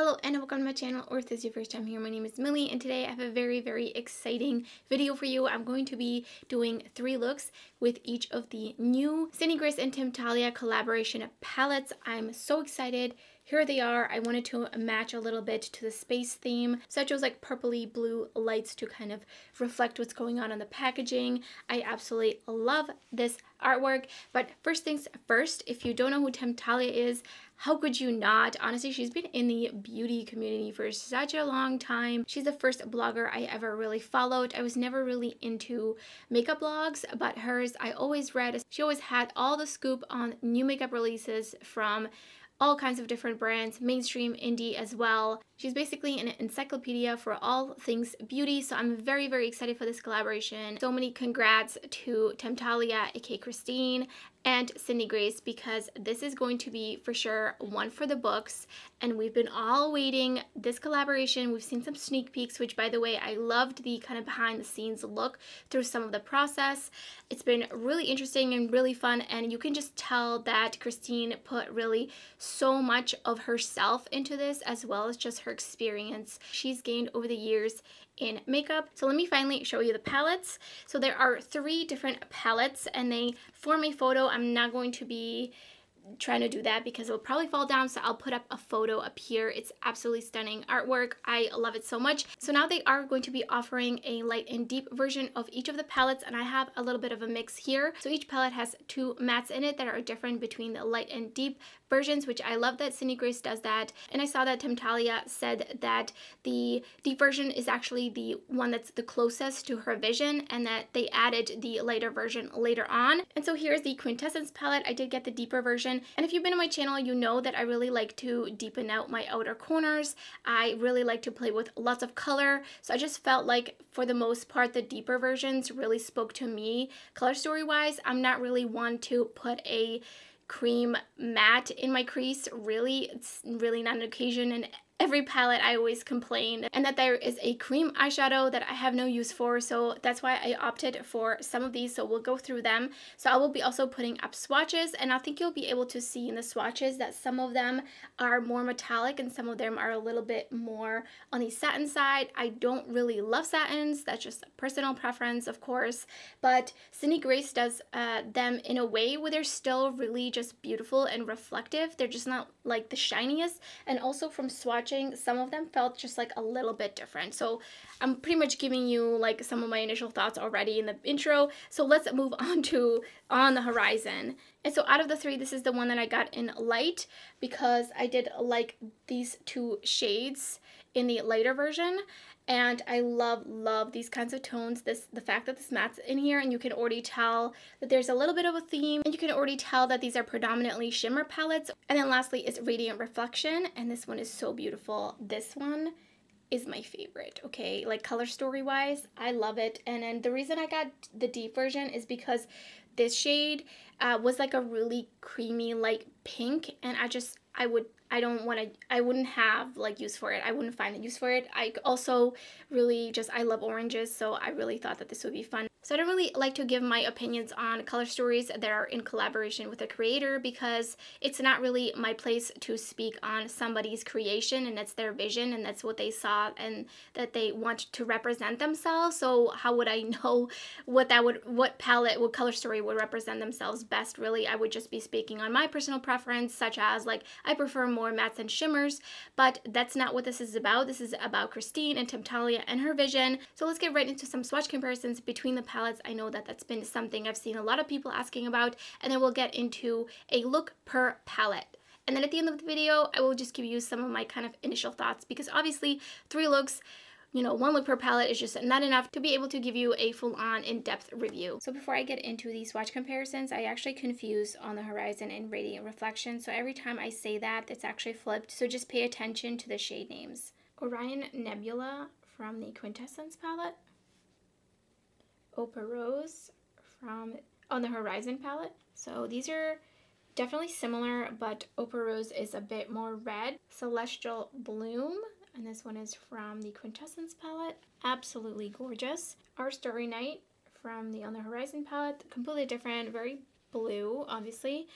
Hello and welcome to my channel, or if this is your first time here, my name is Millie and today I have a very exciting video for you. I'm going to be doing 3 looks with each of the new Cindy Grace and Temptalia collaboration palettes. I'm so excited. Here they are. I wanted to match a little bit to the space theme, so I chose like purpley blue lights to kind of reflect what's going on in the packaging. I absolutely love this artwork, but first things first, if you don't know who Temptalia is, how could you not? Honestly, she's been in the beauty community for such a long time. She's the first blogger I ever really followed. I was never really into makeup blogs, but hers I always read. She always had all the scoop on new makeup releases from all kinds of different brands, mainstream, indie as well. She's basically an encyclopedia for all things beauty, so I'm very excited for this collaboration. So many congrats to Temptalia, aka Christine, and Cindy Grace, because this is going to be for sure one for the books, and we've been all waiting this collaboration. We've seen some sneak peeks, which by the way, I loved the kind of behind the scenes look through some of the process. It's been really interesting and really fun, and you can just tell that Christine put really so much of herself into this, as well as just her experience she's gained over the years in makeup. So let me finally show you the palettes. So there are 3 different palettes and they form a photo. I'm not going to be trying to do that because it'll probably fall down, so I'll put up a photo up here. It's absolutely stunning artwork. I love it so much. So now they are going to be offering a light and deep version of each of the palettes, and I have a little bit of a mix here. So each palette has 2 mattes in it that are different between the light and deep versions, which I love that Cindy Grace does that. And I saw that Temptalia said that the deep version is actually the one that's the closest to her vision, and that they added the lighter version later on. And so here's the Quintessence palette. I did get the deeper version. And if you've been on my channel, you know that I really like to deepen out my outer corners. I really like to play with lots of color. So I just felt like for the most part, the deeper versions really spoke to me. Color story wise, I'm not really one to put a cream matte in my crease. Really, it's really not an occasion, and every palette I always complain and that there is a cream eyeshadow that I have no use for, so that's why I opted for some of these. So we'll go through them. So I will be also putting up swatches, and I think you'll be able to see in the swatches that some of them are more metallic and some of them are a little bit more on the satin side. I don't really love satins, that's just a personal preference of course, but Cindy Grace does them in a way where they're still really just beautiful and reflective. They're just not like the shiniest, and also from swatches some of them felt just like a little bit different. So I'm pretty much giving you like some of my initial thoughts already in the intro. So let's move on to On the Horizon. And so out of the 3, this is the one that I got in light because I did like these 2 shades in the lighter version. And I love these kinds of tones. The fact that this matte's in here, and you can already tell that there's a little bit of a theme, and you can already tell that these are predominantly shimmer palettes. And then lastly is Radiant Reflection, and this one is so beautiful. This one is my favorite, okay? Like color story wise, I love it. And then the reason I got the deep version is because this shade was like a really creamy like pink, and I wouldn't have like use for it. I wouldn't find a use for it. I also really I love oranges, so I really thought that this would be fun. So I don't really like to give my opinions on color stories that are in collaboration with a creator because it's not really my place to speak on somebody's creation, and that's their vision and that's what they saw and that they want to represent themselves. So how would I know what color story would represent themselves best? Really, I would just be speaking on my personal preference, such as like I prefer more mattes and shimmers, but that's not what this is about. This is about Christine and Temptalia and her vision. So let's get right into some swatch comparisons between the palettes. I know that that's been something I've seen a lot of people asking about, and then we'll get into a look per palette. And then at the end of the video, I will just give you some of my kind of initial thoughts, because obviously 3 looks, you know, 1 look per palette is just not enough to be able to give you a full-on in-depth review. So before I get into these swatch comparisons, I actually confuse On the Horizon and Radiant Reflection. So every time I say that, it's actually flipped. So just pay attention to the shade names. Orion Nebula from the Quintessence palette. Opal Rose from On the Horizon palette. So these are definitely similar, but Opal Rose is a bit more red. Celestial Bloom, and this one is from the Quintessence palette. Absolutely gorgeous. Our Starry Night from the On the Horizon palette. Completely different, very blue, obviously.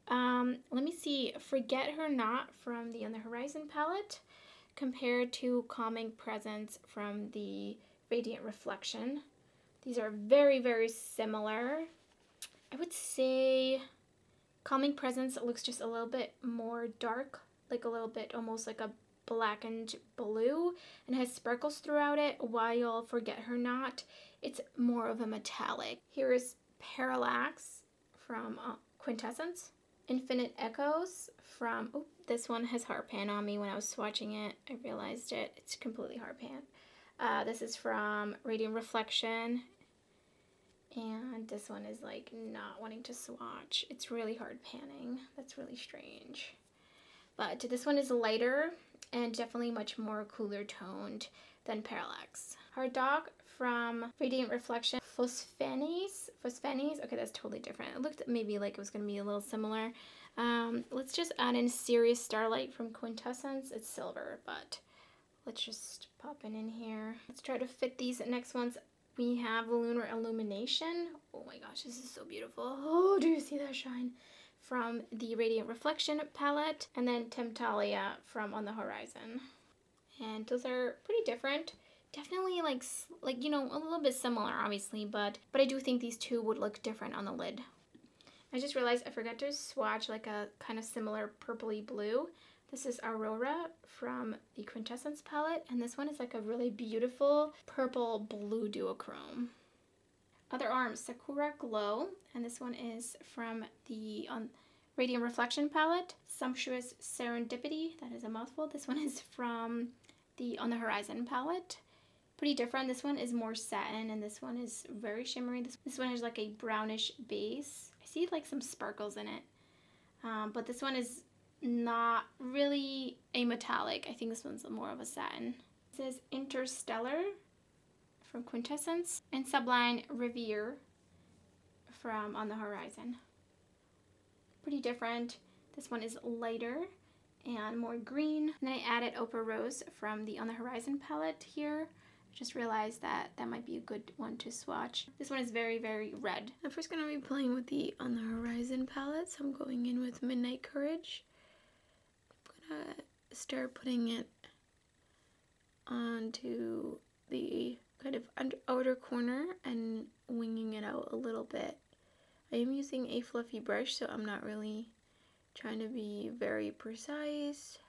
Let me see. Forget Her Not from the On the Horizon palette. compared to Calming Presence from the Radiant Reflection. These are very, very similar. I would say Calming Presence looks just a little bit more dark, like a little bit almost like a blackened blue, and has sparkles throughout it, while Forget Her Not, it's more of a metallic. Here is Parallax from Quintessence. Infinite Echoes from, oh, this one has hard pan on me. When I was swatching it, I realized it. It's completely hard pan. This is from Radiant Reflection. And this one is like not wanting to swatch. It's really hard panning. That's really strange. But this one is lighter and definitely much more cooler toned than Parallax. Hard Dog from Radiant Reflection. Phosphanes. Okay, that's totally different. It looked maybe like it was going to be a little similar. Let's just add in Serious Starlight from Quintessence. It's silver, but let's just pop it in here. Let's try to fit these next ones. We have Lunar Illumination. Oh my gosh, this is so beautiful. Oh, do you see that shine? From the Radiant Reflection palette. And then Temptalia from On the Horizon. And those are pretty different. Definitely like you know, a little bit similar, obviously, but I do think these two would look different on the lid. I just realized I forgot to swatch like a kind of similar purpley blue. This is Aurora from the Quintessence palette, and this one is like a really beautiful purple blue duochrome. Other arms, Sakura Glow, and this one is from the Radiant Reflection palette. Sumptuous Serendipity, that is a mouthful. This one is from the On the Horizon palette. Pretty different. This one is more satin, and this one is very shimmery. This one has like a brownish base. I see like some sparkles in it, but this one is not really a metallic. I think this one's more of a satin. This is Interstellar from Quintessence, and Sublime Riviere from On the Horizon. Pretty different. This one is lighter and more green. And then I added Opal Rose from the On the Horizon palette here. Just realized that that might be a good one to swatch. This one is very, very red. I'm first going to be playing with the On the Horizon palette, so I'm going in with Midnight Courage. I'm going to start putting it onto the kind of outer corner and winging it out a little bit. I am using a fluffy brush, so I'm not really trying to be very precise.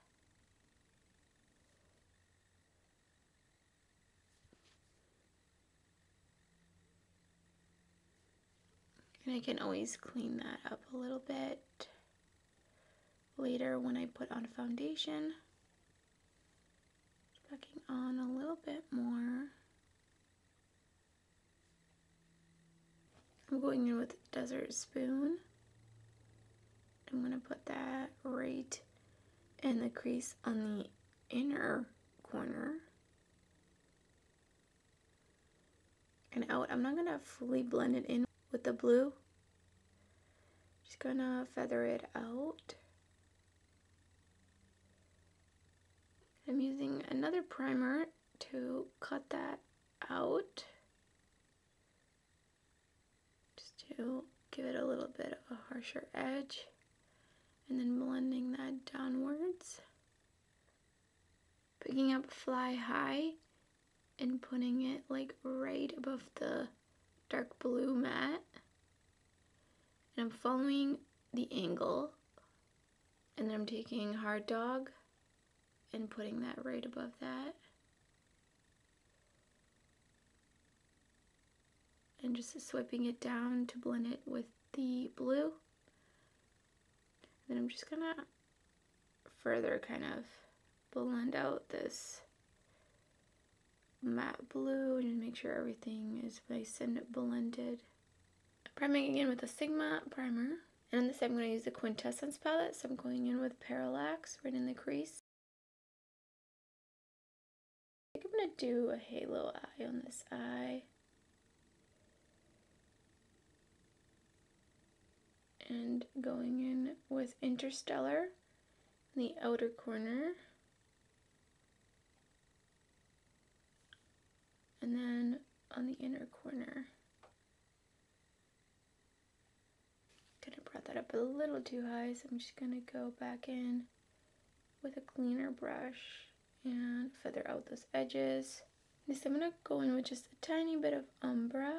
And I can always clean that up a little bit later when I put on foundation. Packing on a little bit more. I'm going in with Desert Spoon. I'm going to put that right in the crease on the inner corner. And out. I'm not going to fully blend it in with the blue. Just going to feather it out. I'm using another primer to cut that out. Just to give it a little bit of a harsher edge. And then blending that downwards. Picking up Fly High and putting it like right above the dark blue mat. And I'm following the angle. And then I'm taking Hard Dog and putting that right above that. And just swiping it down to blend it with the blue. Then I'm just gonna further kind of blend out this matte blue and make sure everything is nice and blended. Priming again with a Sigma primer. And on this I'm going to use the Quintessence palette, so I'm going in with Parallax right in the crease. I think I'm going to do a halo eye on this eye. And going in with Interstellar in the outer corner. And then on the inner corner. Kind of brought that up a little too high, so I'm just going to go back in with a cleaner brush and feather out those edges. Next, I'm gonna go in with just a tiny bit of umbre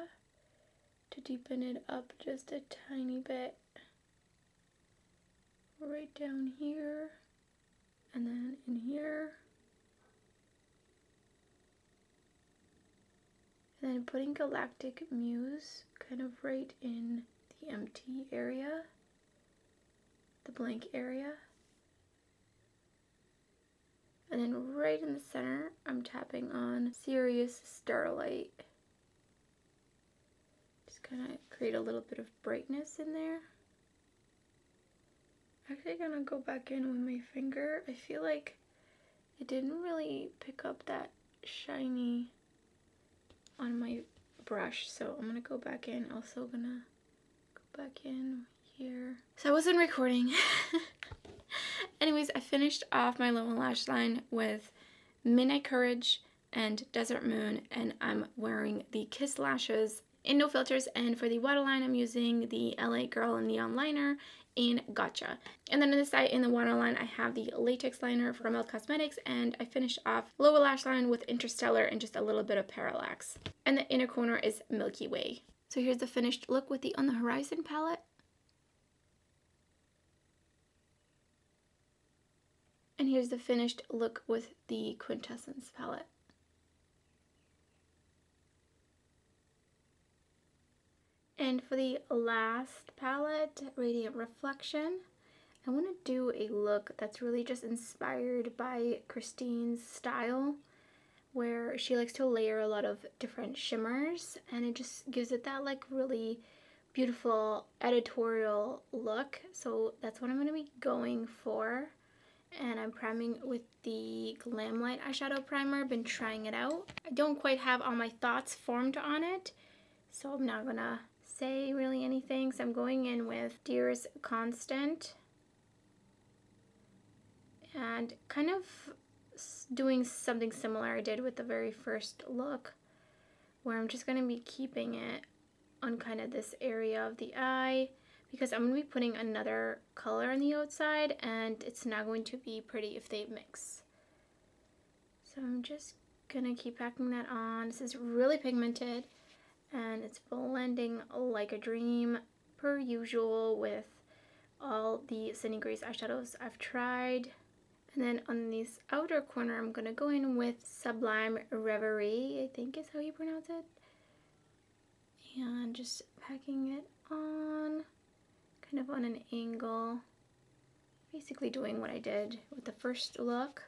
to deepen it up just a tiny bit. Right down here, and then in here. And then putting Galactic Muse kind of right in the empty area, the blank area. And then right in the center, I'm tapping on Serious Starlight. Just kind of create a little bit of brightness in there. Actually gonna go back in with my finger. I feel like it didn't really pick up that shiny on my brush, so I'm gonna go back in. Also gonna go back in here. So I wasn't recording. Anyways, I finished off my lower lash line with Midnight Courage and Desert Moon, and I'm wearing the Kiss lashes in No Filters, and for the waterline I'm using the LA Girl Neon Liner in Gotcha. And then on the side in the waterline I have the latex liner from Melt Cosmetics, and I finished off lower lash line with Interstellar and just a little bit of Parallax. And the inner corner is Milky Way. So here's the finished look with the On the Horizon palette. And here's the finished look with the Quintessence palette. And for the last palette, Radiant Reflection, I want to do a look that's really just inspired by Christine's style, where she likes to layer a lot of different shimmers, and it just gives it that like really beautiful editorial look. So that's what I'm going to be going for. And I'm priming with the Glamlight eyeshadow primer. Been trying it out. I don't quite have all my thoughts formed on it, so I'm not gonna say really anything. So I'm going in with Dearest Constant and kind of doing something similar I did with the very first look, where I'm just gonna be keeping it on kind of this area of the eye, because I'm going to be putting another color on the outside and it's not going to be pretty if they mix. So I'm just going to keep packing that on. This is really pigmented and it's blending like a dream, per usual with all the Cindy Grace eyeshadows I've tried. And then on this outer corner, I'm going to go in with Sublime Reverie, I think is how you pronounce it. And just packing it on, kind of on an angle, basically doing what I did with the first look.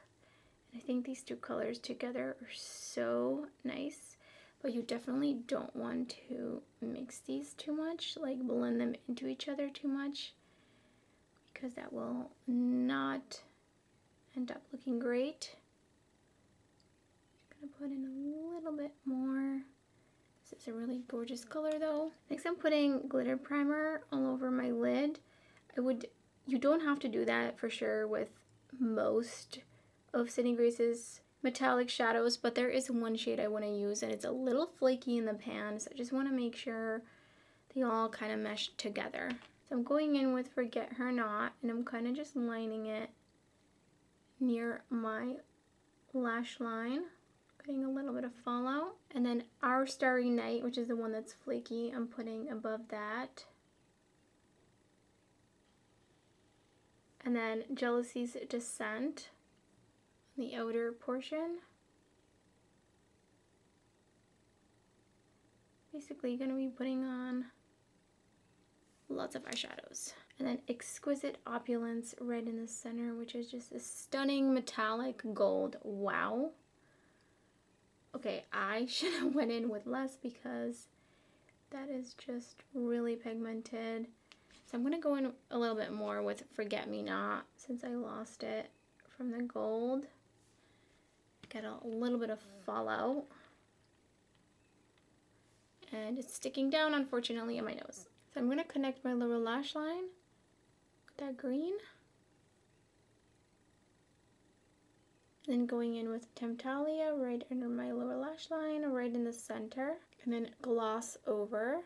And I think these two colors together are so nice, but you definitely don't want to mix these too much, like blend them into each other too much, because that will not end up looking great. I'm gonna put in a little bit more. This is a really gorgeous color though. Next I'm putting glitter primer all over my lid. You don't have to do that for sure with most of Cindy Grace's metallic shadows, but there is one shade I want to use and it's a little flaky in the pan, so I just want to make sure they all kind of mesh together. So I'm going in with Forget Her Not, and I'm kind of just lining it near my lash line, putting a little bit of fallout. And then Our Starry Night, which is the one that's flaky, I'm putting above that. And then Jealousy's Descent, the outer portion. Basically going to be putting on lots of eyeshadows. And then Exquisite Opulence right in the center, which is just a stunning metallic gold. Wow. Okay, I should have went in with less because that is just really pigmented. So I'm going to go in a little bit more with Forget Me Not since I lost it from the gold. Get a little bit of fallout. And it's sticking down, unfortunately, in my nose. So I'm going to connect my lower lash line with that green. Then going in with Temptalia right under my lower lash line, right in the center. And then gloss over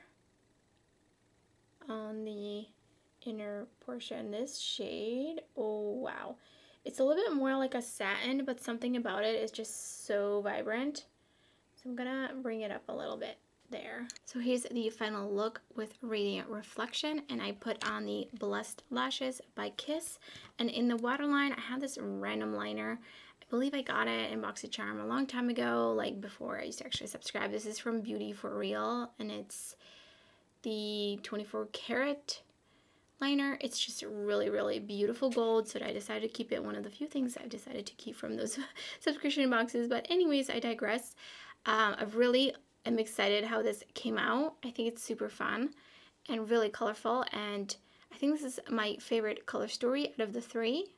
on the inner portion. This shade, oh wow. It's a little bit more like a satin, but something about it is just so vibrant. So I'm gonna bring it up a little bit there. So here's the final look with Radiant Reflection, and I put on the Blessed Lashes by Kiss. And in the waterline, I have this random liner. I believe I got it in BoxyCharm a long time ago, like before I used to actually subscribe. This is from Beauty for Real, and it's the 24 karat liner. It's just really, really beautiful gold, so I decided to keep it. One of the few things I've decided to keep from those subscription boxes. But anyways, I digress. I'm excited how this came out. I think it's super fun and really colorful, and I think this is my favorite color story out of the three.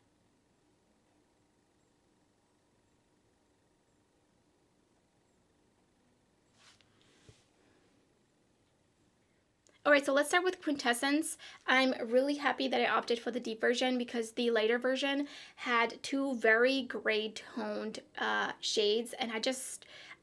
Alright, so let's start with Quintessence. I'm really happy that I opted for the deep version because the lighter version had two very gray toned shades, and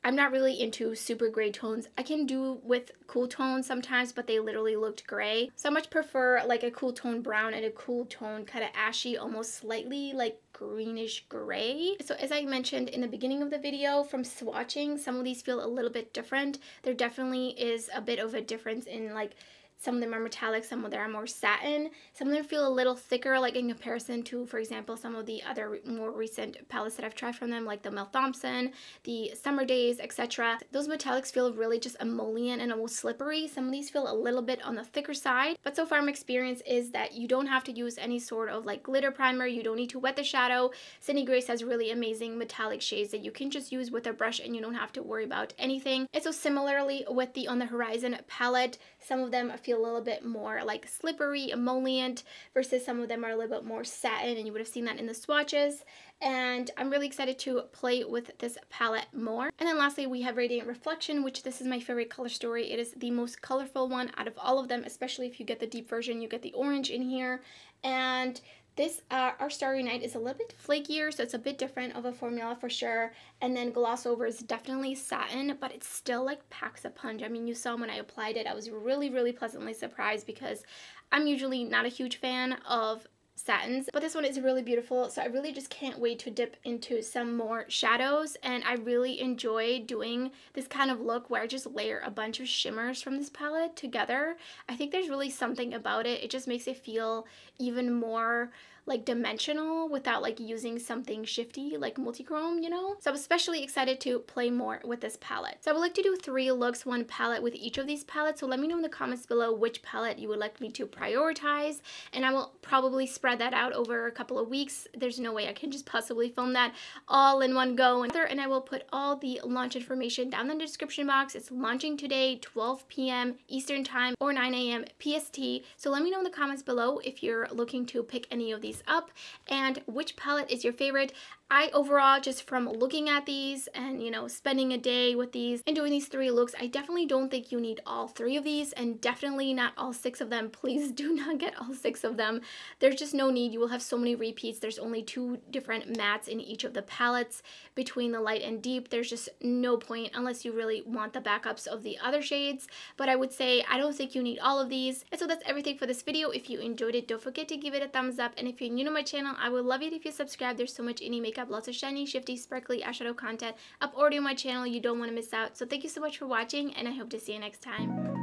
I'm not really into super gray tones. I can do with cool tones sometimes, but they literally looked gray. So I much prefer like a cool tone brown and a cool tone kind of ashy, almost slightly like greenish gray. So as I mentioned in the beginning of the video, from swatching, some of these feel a little bit different. There definitely is a bit of a difference in like some of them are metallic, some of them are more satin. Some of them feel a little thicker, like in comparison to, for example, some of the other more recent palettes that I've tried from them, like the Mel Thompson, the Summer Days, etc. Those metallics feel really just emollient and almost slippery. Some of these feel a little bit on the thicker side, but so far my experience is that you don't have to use any sort of like glitter primer. You don't need to wet the shadow. Sydney Grace has really amazing metallic shades that you can just use with a brush and you don't have to worry about anything. And so similarly with the On the Horizon palette, some of them feel a little bit more like slippery, emollient, versus some of them are a little bit more satin, and you would have seen that in the swatches. And I'm really excited to play with this palette more. And then lastly, we have Radiant Reflection, which this is my favorite color story. It is the most colorful one out of all of them, especially if you get the deep version. You get the orange in here, and this, Our Starry Night is a little bit flakier, so it's a bit different of a formula for sure. And then Gloss Over is definitely satin, but it still like packs a punch. I mean, you saw when I applied it, I was really, really pleasantly surprised because I'm usually not a huge fan of satins, but this one is really beautiful, so I really just can't wait to dip into some more shadows. And I really enjoy doing this kind of look where I just layer a bunch of shimmers from this palette together. I think there's really something about it. It just makes it feel even more like dimensional without like using something shifty like multichrome, you know? So I'm especially excited to play more with this palette. So I would like to do 3 looks, 1 palette with each of these palettes. So let me know in the comments below which palette you would like me to prioritize, and I will probably spread that out over a couple of weeks. There's no way I can just possibly film that all in one go. And I will put all the launch information down in the description box. It's launching today, 12 p.m. Eastern Time or 9 a.m. PST. So let me know in the comments below if you're looking to pick any of these up and which palette is your favorite. I overall, just from looking at these and, you know, spending a day with these and doing these 3 looks, I definitely don't think you need all 3 of these, and definitely not all 6 of them. Please do not get all 6 of them. There's just no need. You will have so many repeats. There's only 2 different mattes in each of the palettes between the light and deep. There's just no point unless you really want the backups of the other shades. But I would say I don't think you need all of these. And so that's everything for this video. If you enjoyed it, don't forget to give it a thumbs up. And if you're new to my channel, I would love it if you subscribe. There's so much indie makeup, lots of shiny, shifty, sparkly eyeshadow content up already on my channel. You don't want to miss out. So thank you so much for watching, and I hope to see you next time.